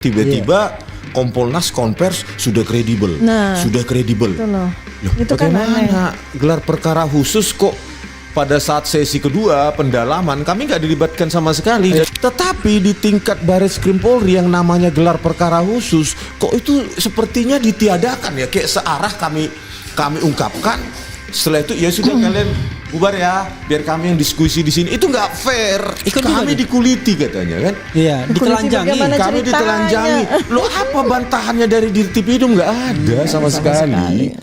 Tiba-tiba Kompolnas konvers sudah kredibel, sudah kredibel. Loh, itu bagaimana gelar perkara khusus kok pada saat sesi kedua pendalaman kami nggak dilibatkan sama sekali. Tetapi di tingkat Baris Krim Polri yang namanya gelar perkara khusus kok itu sepertinya ditiadakan ya, kayak searah kami ungkapkan. Setelah itu ya sudah kalian bubar ya, biar kami yang diskusi di sini. Itu nggak fair. Kami dikuliti katanya kan? Iya, ditelanjangi. Kami ditelanjangi. Lo apa bantahannya dari Dirtipidum? Nggak ada sama sekali.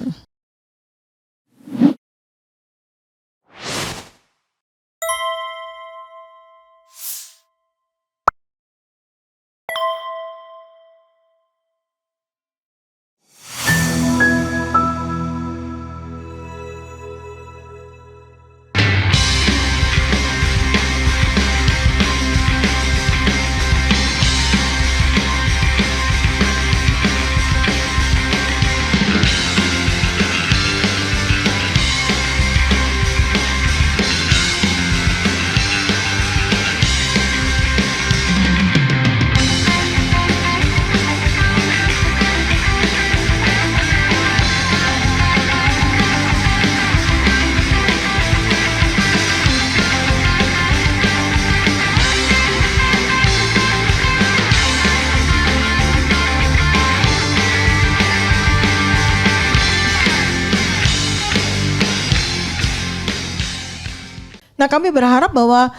Nah, kami berharap bahwa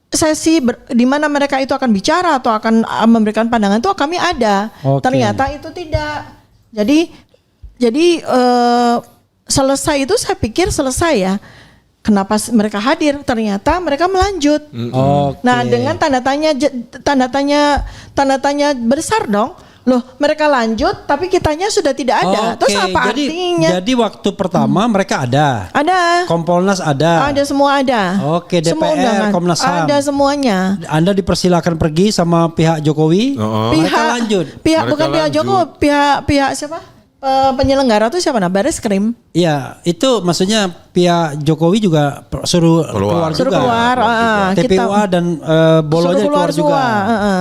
sesi di mana mereka itu akan bicara atau akan memberikan pandangan itu kami ada. Ternyata itu tidak. Jadi selesai itu saya pikir selesai ya. Kenapa mereka hadir? Ternyata mereka melanjut. Nah, dengan tanda tanya besar dong. Loh, mereka lanjut tapi kitanya sudah tidak ada. Terus apa artinya? Jadi waktu pertama mereka ada. Ada. Kompolnas ada. Ada, semua ada. Oke, DPR, Komnas HAM. Ada semuanya. Anda dipersilakan pergi sama pihak Jokowi. Mereka lanjut. Bukan pihak Jokowi, pihak siapa? Penyelenggara itu siapa? Baris Krim. Iya, itu maksudnya pihak Jokowi juga suruh keluar juga. Suruh keluar. TPUA dan Bolonya keluar juga.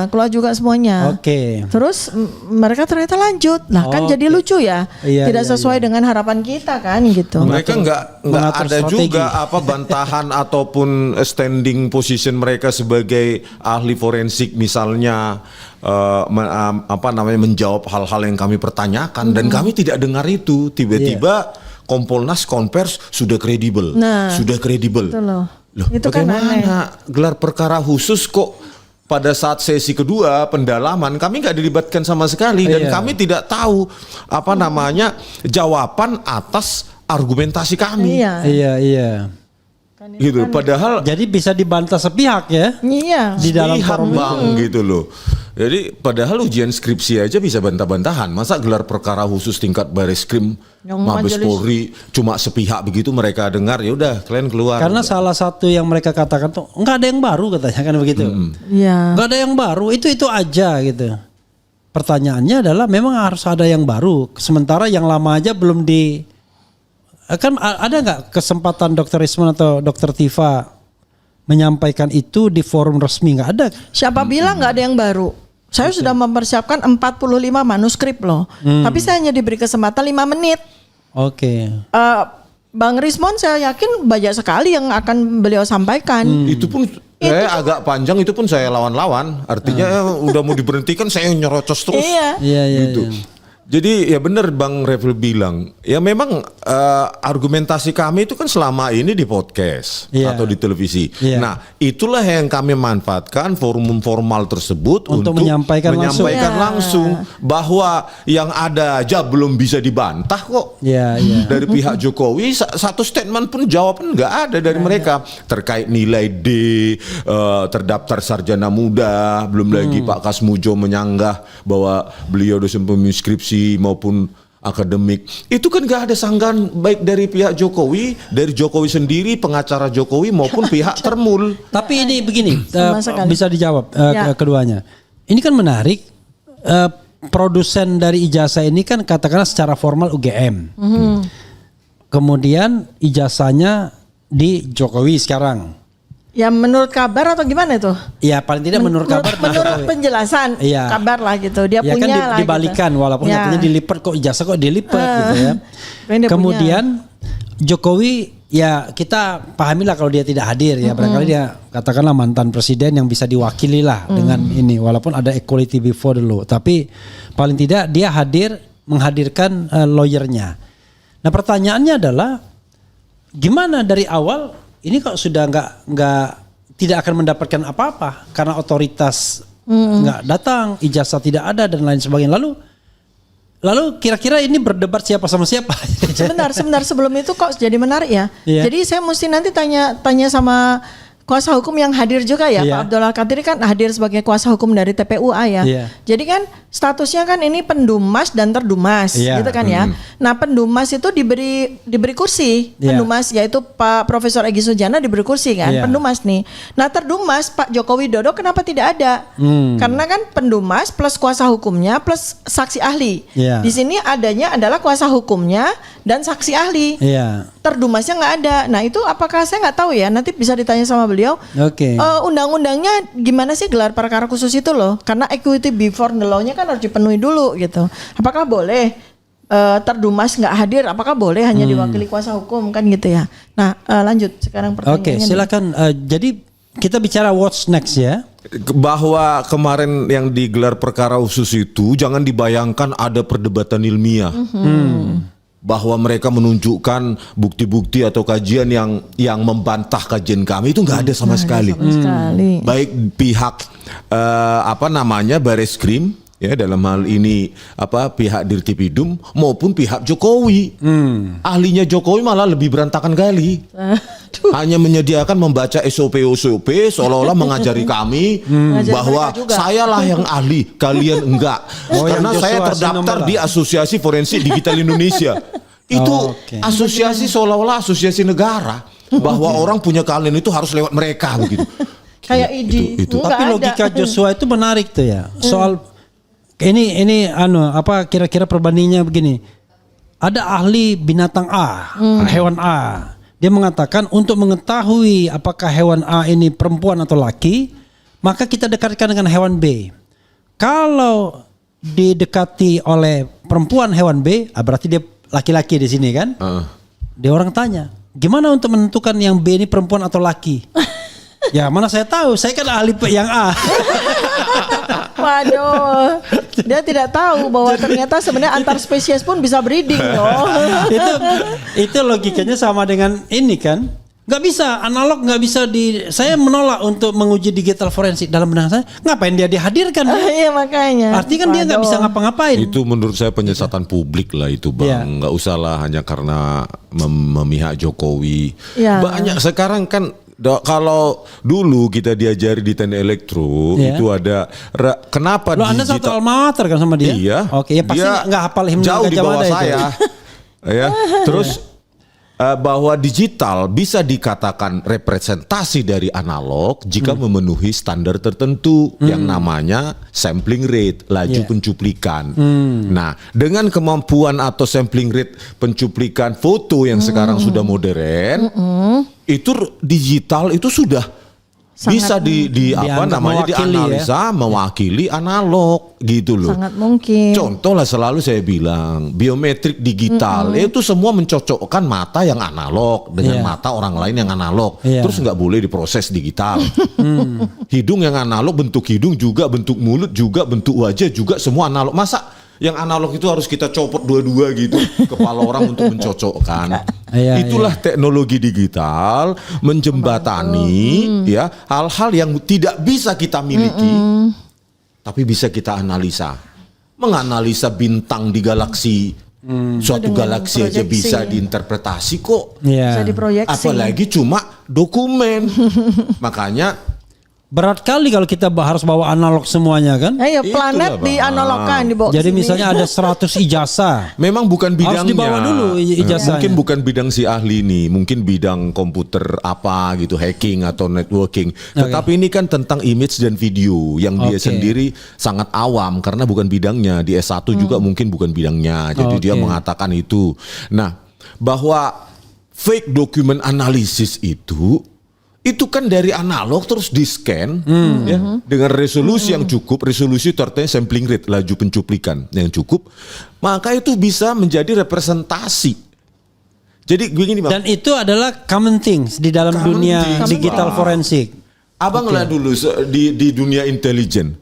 Keluar juga semuanya. Oke. Terus mereka ternyata lanjut. Nah, kan jadi lucu ya. Tidak sesuai dengan harapan kita kan gitu. Mereka nggak ada strategi. Juga bantahan ataupun standing position mereka sebagai ahli forensik misalnya menjawab hal-hal yang kami pertanyakan dan kami tidak dengar itu. Tiba-tiba Kompolnas konvers sudah kredibel, sudah kredibel. Loh, itu bagaimana gelar perkara khusus kok pada saat sesi kedua pendalaman kami nggak dilibatkan sama sekali dan kami tidak tahu jawaban atas argumentasi kami. Iya. Gitu. Padahal jadi bisa dibantah sepihak ya. Iya. Di dalam forum gitu loh. Jadi padahal ujian skripsi aja bisa bantah-bantahan. Masa gelar perkara khusus tingkat Baris Krim, Mabes Polri cuma sepihak begitu mereka dengar, ya udah kalian keluar. Karena salah satu yang mereka katakan tuh nggak ada yang baru katanya kan begitu. Iya. Nggak ada yang baru, itu aja gitu. Pertanyaannya adalah memang harus ada yang baru. Sementara yang lama aja belum di. Kan ada nggak kesempatan Dr. Isman atau Dr. Tifa menyampaikan itu di forum resmi? Nggak ada. Siapa bilang nggak ada yang baru? Saya sudah mempersiapkan 45 manuskrip loh. Tapi saya hanya diberi kesempatan 5 menit. Oke. Bang Rismon saya yakin banyak sekali yang akan beliau sampaikan. Itu pun agak panjang, itu pun saya lawan-lawan. Artinya udah mau diberhentikan saya nyerocos terus. Iya. Gitu. Jadi ya benar Bang Refil bilang, ya memang argumentasi kami itu kan selama ini di podcast atau di televisi. Nah, itulah yang kami manfaatkan forum formal tersebut untuk menyampaikan langsung bahwa yang ada aja belum bisa dibantah kok. Dari pihak Jokowi satu statement pun jawaban nggak ada dari mereka terkait nilai D, terdaftar sarjana muda, belum lagi Pak Kasmujo menyanggah bahwa beliau dosen pembimbing skripsi maupun akademik. Itu kan gak ada sanggahan baik dari pihak Jokowi, dari Jokowi sendiri, pengacara Jokowi maupun pihak termul. Tapi ini begini, bisa dijawab keduanya. Ini kan menarik, produsen dari ijazah ini kan katakanlah secara formal UGM. Kemudian ijazahnya di Jokowi sekarang. Ya menurut kabar atau gimana itu? Ya paling tidak menurut kabar. Menurut penjelasan kabar lah gitu. Dia ya punya kan lah dibalikan gitu. Walaupun katanya dilipat kok ijazah kok dilipat gitu ya. Kemudian Jokowi ya kita pahamilah kalau dia tidak hadir ya. Barangkali dia katakanlah mantan presiden yang bisa diwakili lah dengan ini. Walaupun ada equality before the law. Tapi paling tidak dia menghadirkan lawyernya. Nah pertanyaannya adalah gimana dari awal ini kok sudah tidak akan mendapatkan apa-apa karena otoritas nggak datang, ijazah tidak ada dan lain sebagainya. Lalu kira-kira ini berdebat siapa sama siapa? Sebentar sebelum itu kok jadi menarik ya. Yeah. Jadi saya mesti nanti tanya sama kuasa hukum yang hadir juga ya. Pak Abdul Qadir kan hadir sebagai kuasa hukum dari TPUA ya. Yeah. Jadi kan statusnya kan ini pendumas dan terdumas gitu kan ya. Nah pendumas itu diberi kursi. Pendumas yaitu Pak Profesor Egy Sujana diberi kursi kan. Pendumas nih. Nah terdumas Pak Joko Widodo kenapa tidak ada? Karena kan pendumas plus kuasa hukumnya plus saksi ahli. Di sini adanya adalah kuasa hukumnya dan saksi ahli. Terdumasnya nggak ada. Nah itu apakah saya nggak tahu ya. Nanti bisa ditanya sama beliau. Undang-undangnya gimana sih gelar perkara khusus itu loh? Karena equity before the law-nya kan harus dipenuhi dulu gitu. Apakah boleh terdumas nggak hadir? Apakah boleh hanya diwakili kuasa hukum kan gitu ya? Nah lanjut sekarang pertanyaannya. Oke, silakan. Jadi kita bicara what's next ya. Bahwa kemarin yang digelar perkara khusus itu jangan dibayangkan ada perdebatan ilmiah. Bahwa mereka menunjukkan bukti-bukti atau kajian yang membantah kajian kami itu nggak ada sama sekali. Baik pihak Bareskrim ya dalam hal ini pihak Dirtipidum maupun pihak Jokowi. Ahlinya Jokowi malah lebih berantakan kali. Hanya menyediakan membaca SOP seolah-olah mengajari kami bahwa sayalah yang ahli, kalian enggak. Karena saya terdaftar di Asosiasi Forensik Digital Indonesia. Itu asosiasi seolah-olah asosiasi negara bahwa orang punya keahlian itu harus lewat mereka begitu. Kayak ID. Tapi logika Joshua itu menarik tuh ya. Soal ini kira-kira perbandingannya begini. Ada ahli binatang A, hewan A. Dia mengatakan untuk mengetahui apakah hewan A ini perempuan atau laki, maka kita dekatkan dengan hewan B. Kalau didekati oleh perempuan hewan B, berarti dia laki-laki di sini kan? Dia orang tanya, gimana untuk menentukan yang B ini perempuan atau laki? Ya mana saya tahu, saya kan ahli yang A. Waduh, dia tidak tahu bahwa ternyata sebenarnya antar spesies pun bisa breeding loh. itu logikanya sama dengan ini kan? Nggak bisa, analog nggak bisa saya menolak untuk menguji digital forensik dalam benak saya. Ngapain dia dihadirkan? Iya makanya. Artinya kan dia nggak bisa ngapa-ngapain. Itu menurut saya penyesatan publik lah itu Bang. Nggak usah lah hanya karena memihak Jokowi. Banyak sekarang kan. Kalau dulu kita diajari di teknik elektro itu ada kenapa digital? Anda satu alma mater kan sama dia? Iya. Oke, ya pasti nggak hafal himne jauh di bawah saya. Ya, terus bahwa digital bisa dikatakan representasi dari analog jika memenuhi standar tertentu yang namanya sampling rate, laju pencuplikan. Nah, dengan kemampuan atau sampling rate pencuplikan foto yang sekarang sudah modern, itu digital itu sudah bisa dianalisa mewakili analog gitu loh. Sangat mungkin. Contoh lah selalu saya bilang biometrik digital itu semua mencocokkan mata yang analog dengan mata orang lain yang analog. Terus nggak boleh diproses digital. Hidung yang analog, bentuk hidung juga, bentuk mulut juga, bentuk wajah juga semua analog. Masa yang analog itu harus kita copot dua-dua gitu kepala orang untuk mencocokkan. Itulah teknologi digital menjembatani ya hal-hal yang tidak bisa kita miliki tapi bisa kita analisa. Menganalisa bintang di galaksi suatu galaksi aja bisa diinterpretasi kok. Bisa diproyeksi. Apalagi cuma dokumen. Makanya berat kali kalau kita harus bawa analog semuanya kan? Ayo planet dianalogkan dibawa. Jadi misalnya ada 100 ijazah. Memang bukan bidangnya. Harus dibawa dulu ijazahnya. Mungkin bukan bidang si ahli ini, mungkin bidang komputer apa gitu, hacking atau networking. Tetapi ini kan tentang image dan video yang dia sendiri sangat awam karena bukan bidangnya. Di S1 juga mungkin bukan bidangnya. Jadi dia mengatakan itu. Nah, bahwa fake document analysis itu itu kan dari analog terus di scan ya, dengan resolusi yang cukup, resolusi itu artinya sampling rate, laju pencuplikan yang cukup, maka itu bisa menjadi representasi. Jadi begini Bang. Dan itu adalah common things di dalam dunia digital forensik. Abang lah dulu di dunia intelijen.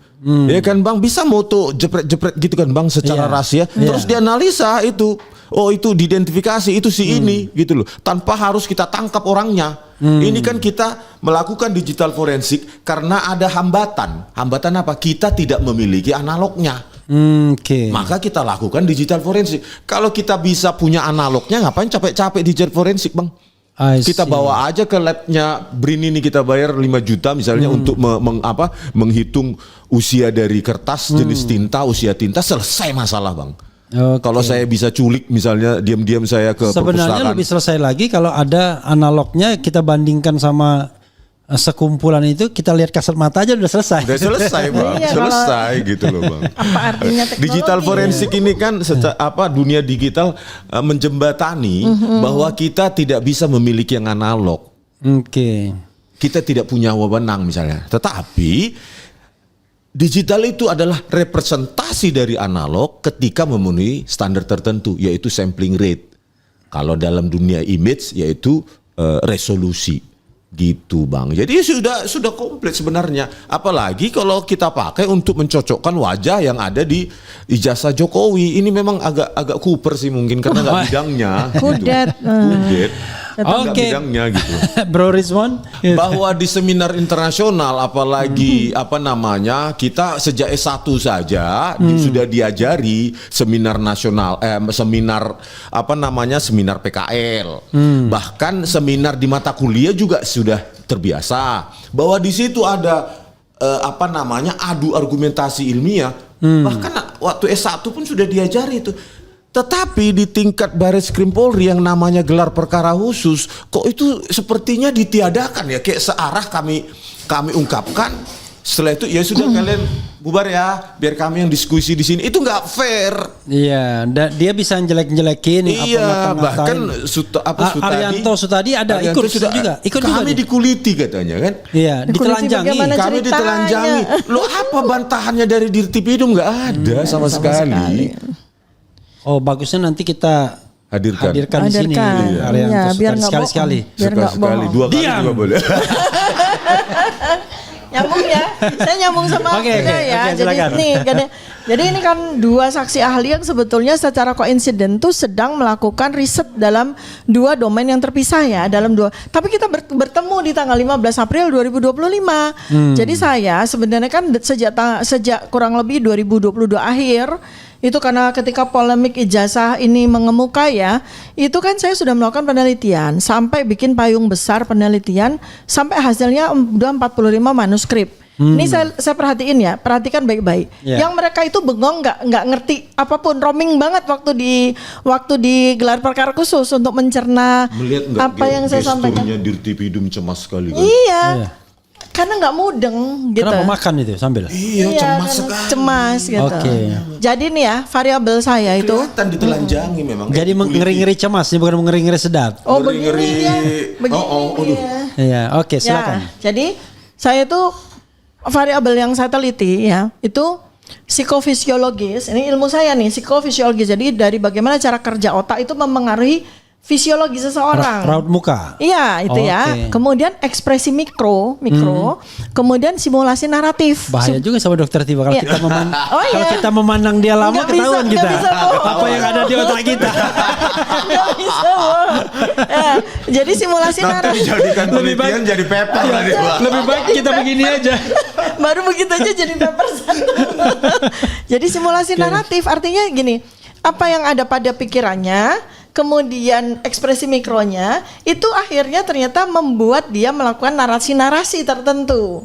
Ya kan Bang, bisa moto jepret-jepret gitu kan Bang secara rahasia, terus dianalisa itu. Oh itu diidentifikasi, itu si ini gitu loh. Tanpa harus kita tangkap orangnya. Ini kan kita melakukan digital forensik karena ada hambatan. Hambatan apa? Kita tidak memiliki analognya. Maka kita lakukan digital forensik. Kalau kita bisa punya analognya, ngapain capek-capek digital forensik Bang? Kita bawa aja ke labnya BRIN ini, kita bayar 5 juta misalnya untuk menghitung usia dari kertas, jenis tinta, usia tinta, selesai masalah Bang. Kalau saya bisa culik misalnya diam-diam saya ke sebenarnya perpustakaan. lebih selesai lagi kalau ada analognya, kita bandingkan sama sekumpulan itu, kita lihat kasat mata aja udah selesai. Udah selesai Bang, selesai gitu loh Bang. Apa artinya teknologi? Digital forensik ini kan dunia digital menjembatani bahwa kita tidak bisa memiliki yang analog. Kita tidak punya wewenang misalnya. Tetapi digital itu adalah representasi dari analog ketika memenuhi standar tertentu, yaitu sampling rate. Kalau dalam dunia image yaitu resolusi. Gitu Bang. Jadi sudah komplit sebenarnya. Apalagi kalau kita pakai untuk mencocokkan wajah yang ada di ijazah Jokowi. Ini memang agak kuper sih mungkin karena nggak bidangnya. Kudet. Kudet. Oke. Bidangnya gitu. Bro Rizwan. Bahwa di seminar internasional apalagi kita sejak S1 saja sudah diajari seminar nasional seminar PKL. Bahkan seminar di mata kuliah juga sudah terbiasa bahwa di situ ada adu argumentasi ilmiah. Bahkan waktu S1 pun sudah diajari itu. Tetapi di tingkat Baris Krim Polri yang namanya gelar perkara khusus, kok itu sepertinya ditiadakan ya, kayak searah kami ungkapkan. Setelah itu ya sudah kalian bubar ya, biar kami yang diskusi di sini. Itu nggak fair. Iya, dia bisa jelek-jelekin. Iya, bahkan Arianto Sutadi ada ikut juga. Kami dikuliti katanya kan. Iya, ditelanjangi. Kami ditelanjangi. Lo apa bantahannya dari Dirtipidum? Nggak ada sama sekali. Oh, bagusnya nanti kita hadirkan di sini. Iya, biar sekali-sekali. Sekali, 2 kali juga boleh. Nyambung ya, saya nyambung sama ya. Jadi ini kan 2 saksi ahli yang sebetulnya secara koinsiden tuh sedang melakukan riset dalam 2 domain yang terpisah ya, tapi kita bertemu di tanggal 15 April 2025. Jadi saya sebenarnya kan sejak kurang lebih 2022 akhir itu, karena ketika polemik ijazah ini mengemuka ya, itu kan saya sudah melakukan penelitian sampai bikin payung besar penelitian sampai hasilnya udah 45 manuskrip. Ini saya perhatikan baik-baik. Yang mereka itu bengong, nggak ngerti apapun, roaming banget waktu di gelar perkara khusus untuk mencerna apa yang saya sampaikan. Gesturnya Dirtipidum cemas sekali kan. Iya. Karena nggak mudeng gitu. Karena mau makan itu sambil. Iya, cemas sekali. Cemas gitu. Jadi nih ya, variabel saya itu kelihatan ditelanjangi memang. Jadi ngeri-ngeri cemas, bukan ngeri-ngeri sedap. Oh, begini ya. Iya, oke, silakan. Ya, jadi saya itu variabel yang saya teliti ya, itu psikofisiologis. Ini ilmu saya nih, psikofisiologis. Jadi dari bagaimana cara kerja otak itu mempengaruhi fisiologi seseorang. Raut muka. Iya, itu ya. Kemudian ekspresi mikro, kemudian simulasi naratif. Bahaya juga sama Dokter Tiba kalau kita kalau kita memandang dia lama, ketahuan kita. Apa yang ada di otak kita. Nggak bisa. Jadi simulasi naratif. Dijadikan penelitian jadi paper. Lebih baik kita begini aja. Baru begitu aja jadi paper 1. Jadi simulasi naratif artinya gini, apa yang ada pada pikirannya, kemudian ekspresi mikronya itu akhirnya ternyata membuat dia melakukan narasi-narasi tertentu,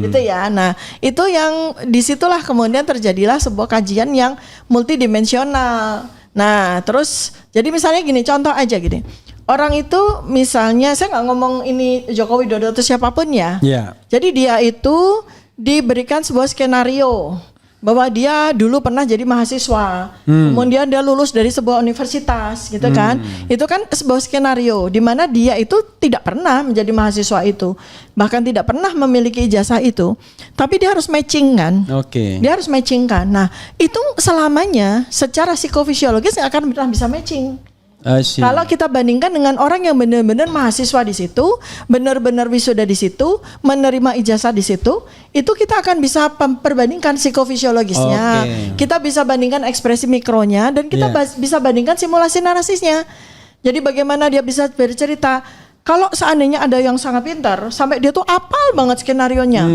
gitu ya. Nah, itu yang disitulah kemudian terjadilah sebuah kajian yang multidimensional. Nah, terus jadi misalnya gini, contoh aja gini. Orang itu misalnya, saya nggak ngomong ini Joko Widodo atau siapapun ya. Yeah. Jadi dia itu diberikan sebuah skenario. bahwa dia dulu pernah jadi mahasiswa, kemudian dia lulus dari sebuah universitas, gitu kan? Itu kan sebuah skenario di mana dia itu tidak pernah menjadi mahasiswa itu, bahkan tidak pernah memiliki ijazah itu, tapi dia harus matching kan? Dia harus matching kan? Nah, itu selamanya secara psikofisiologis nggak akan pernah bisa matching. Kalau kita bandingkan dengan orang yang benar-benar mahasiswa di situ, benar-benar wisuda di situ, menerima ijazah di situ, itu kita akan bisa perbandingkan psikofisiologisnya. Kita bisa bandingkan ekspresi mikronya dan kita bisa bandingkan simulasi narasisnya. Jadi bagaimana dia bisa bercerita. Kalau seandainya ada yang sangat pintar sampai dia tuh apal banget skenarionya.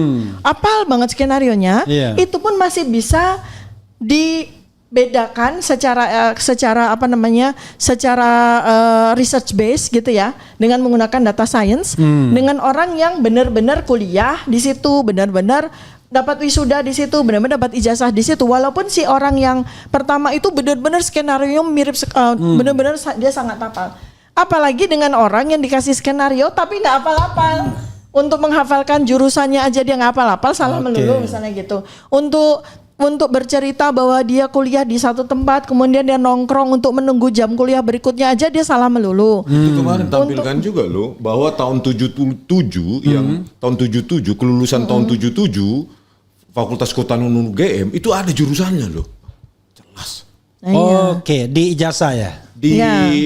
Itu pun masih bisa bedakan secara research base gitu ya, dengan menggunakan data science, dengan orang yang benar-benar kuliah di situ, benar-benar dapat wisuda di situ, benar-benar dapat ijazah di situ, walaupun si orang yang pertama itu benar-benar skenario mirip, benar-benar dia sangat hafal. Apalagi dengan orang yang dikasih skenario tapi nggak hafal-hafal. Untuk menghafalkan jurusannya aja dia nggak hafal-hafal, salah melulu misalnya gitu. Untuk bercerita bahwa dia kuliah di satu tempat, kemudian dia nongkrong untuk menunggu jam kuliah berikutnya aja dia salah melulu. Itu kemarin tampilkan juga loh, bahwa tahun 77 yang tahun 77 kelulusan tahun 77 Fakultas Kehutanan UGM itu ada jurusannya loh. Jelas. Di ijazah ya. Di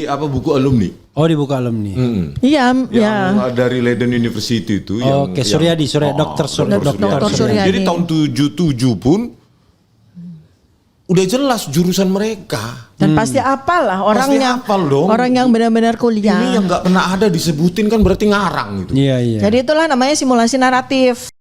buku alumni. Di buku alumni. Yang dari Leiden University itu Suryadi, Dr. Suryadi. Jadi tahun 77 pun udah jelas jurusan mereka. Dan pasti hafal lah orang yang benar-benar kuliah. Ini yang nggak pernah ada disebutin kan berarti ngarang gitu. Iya. Jadi itulah namanya simulasi naratif.